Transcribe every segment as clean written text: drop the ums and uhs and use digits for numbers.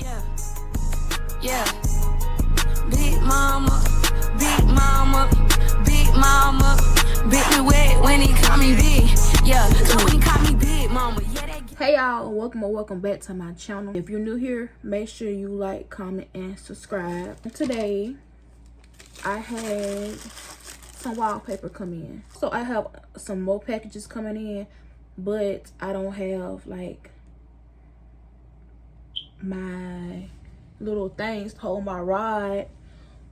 Yeah, yeah. Big mama, big mama, big mama. Big me wet when he call me big. Yeah, when he call me big mama. Yeah, hey y'all, welcome back to my channel. If you're new here, make sure you like, comment, and subscribe. Today I had some wallpaper come in, so I have some more packages coming in, but I don't have like my little things to hold my rod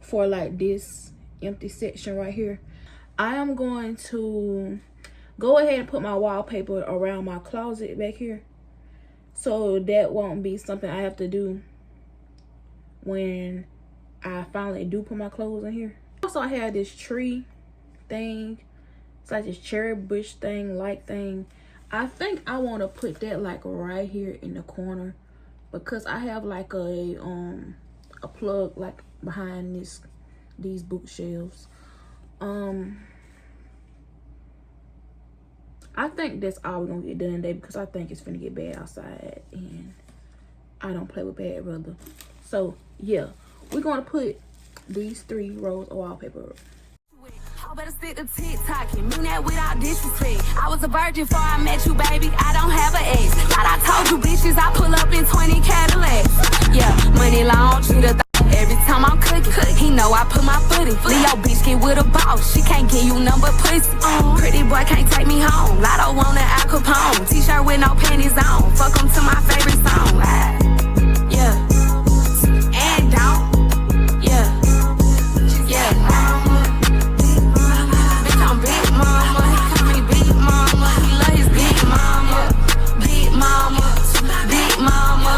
for like this empty section right here. I am going to go ahead and put my wallpaper around my closet back here, so that won't be something I have to do when I finally do put my clothes in here. Also, I have this tree thing. It's like this cherry bush thing, light thing. I think I want to put that like right here in the corner, because I have like a plug like behind these bookshelves. I think that's all we're gonna get done today, because I think it's finna get bad outside and I don't play with bad weather. So yeah, we're gonna put these 3 rows of wallpaper up. I better stick to TikToking, mean that without disrespect. I was a virgin before I met you, baby. I don't have an ex. But I told you bitches I pull up in 20 Cadillacs. Yeah, money long, treat her every time I'm cooking. He know I put my foot in. Leo bitch get with a boss. She can't give you number pussy. Pretty boy can't take me home. Lotto want an Al Capone. T-shirt with no panties on. Fuck him to my favorite song. Yeah. And don't. Yeah. Yeah. Bitch, I'm big mama. He call me big mama. He love his big mama. Big mama. Big mama.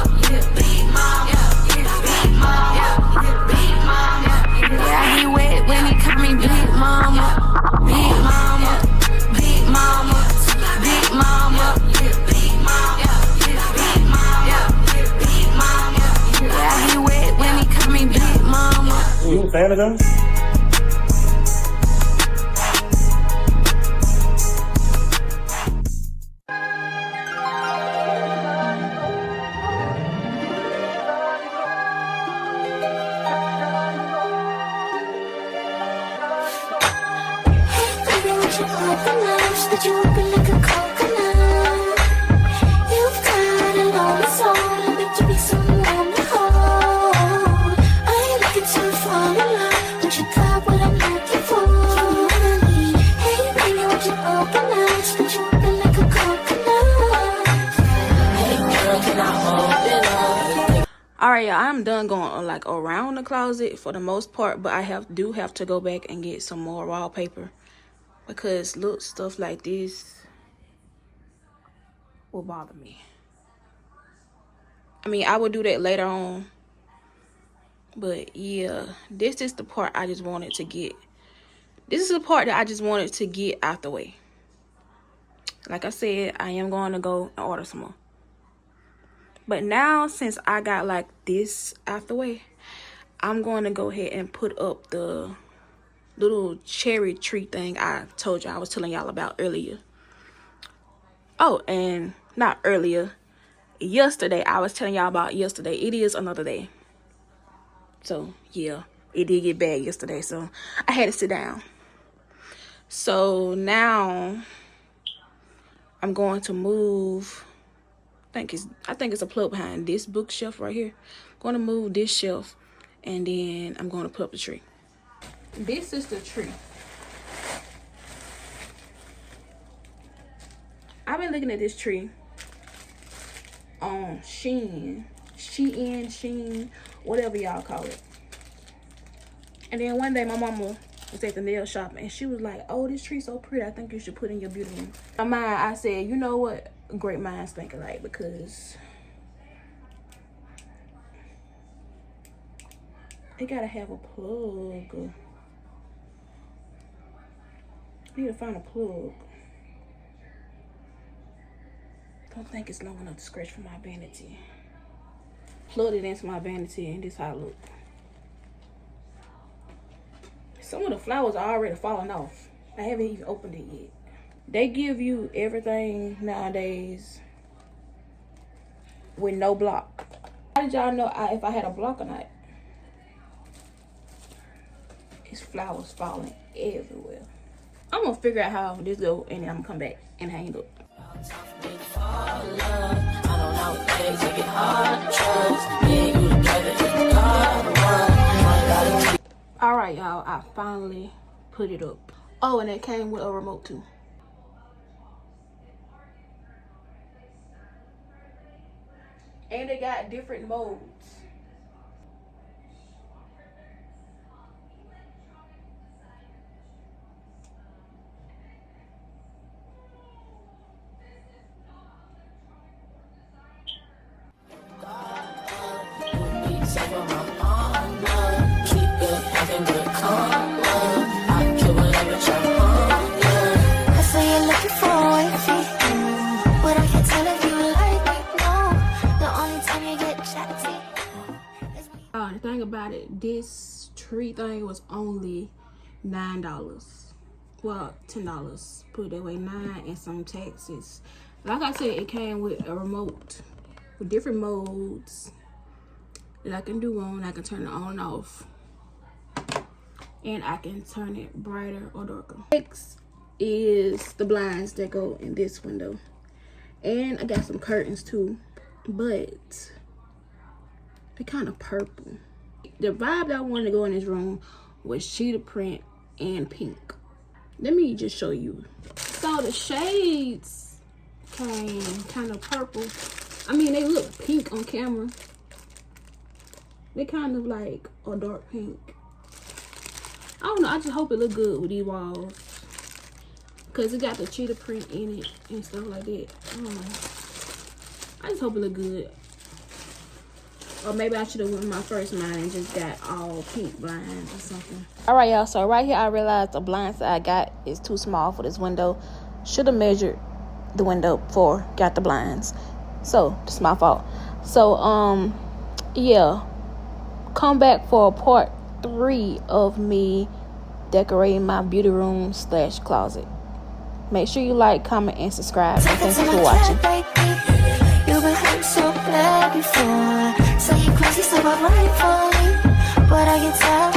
Big mama. Big mama. Big mama. Yeah, he wet when he call me big mama. Big mama. Big mama. Big mama. Big mama. Big mama. Big mama. Yeah, he wet when he call me big mama. You a fan of them? But you open like a coconut. You've got a lonely soul. I meant to be someone to hold. I ain't looking to fall in love, but you got what I'm looking for. Hey baby, won't you open up? But you open like a coconut. Hey girl, can I open up? Alright, y'all, I'm done going like around the closet for the most part, but I do have to go back and get some more wallpaper, because look, stuff like this will bother me. I mean, I will do that later on, but yeah, this is the part I just wanted to get. This is the part that I just wanted to get out the way. Like I said, I am going to go and order some more. But now, since I got like this out the way, I'm going to go ahead and put up the little cherry tree thing I told y'all, I was telling y'all about earlier. Oh, and not earlier, yesterday, I was telling y'all about yesterday. It is another day. So yeah, it did get bad yesterday, so I had to sit down. So now I'm going to move. I think it's a plug behind this bookshelf right here. I'm going to move this shelf, and then I'm going to put up the tree. This is the tree. I've been looking at this tree on Shein, whatever y'all call it. And then one day my mama was at the nail shop and she was like, "Oh, this tree's so pretty. I think you should put it in your beauty room." In my mind, I said, you know what? Great minds think alike, because it gotta have a plug. I need to find a plug. Don't think it's long enough to scratch for my vanity. Plug it into my vanity, and this how it look. Some of the flowers are already falling off. I haven't even opened it yet. They give you everything nowadays with no block. I How did y'all know if I had a block or not? It's flowers falling everywhere. I'm gonna figure out how this go, and then I'm gonna come back and hang it up. All right, y'all, I finally put it up. Oh, and it came with a remote too. And they got different modes. The thing about it, this tree thing was only $9. Well, $10. Put it that way, 9 and some taxes. Like I said, it came with a remote with different modes that I can do on. I can turn it on and off, and I can turn it brighter or darker. Next is the blinds that go in this window, and I got some curtains too, but they're kind of purple. The vibe that I wanted to go in this room was cheetah print and pink. Let me just show you. So the shades came kind of purple. I mean, they look pink on camera. They kind of like a dark pink. I don't know, I just hope it look good with these walls, cause it got the cheetah print in it and stuff like that. I don't know. I just hope it look good. Or maybe I should have went with my first mind and just got all pink blinds or something. All right, y'all. So right here, I realized the blinds that I got is too small for this window. Should have measured the window before got the blinds. So it's my fault. So yeah, come back for part 3 of me decorating my beauty room / closet. Make sure you like, comment, and subscribe. And thanks for watching. You've been hurt so bad before, so you crazy, so I'm right for me. But I can tell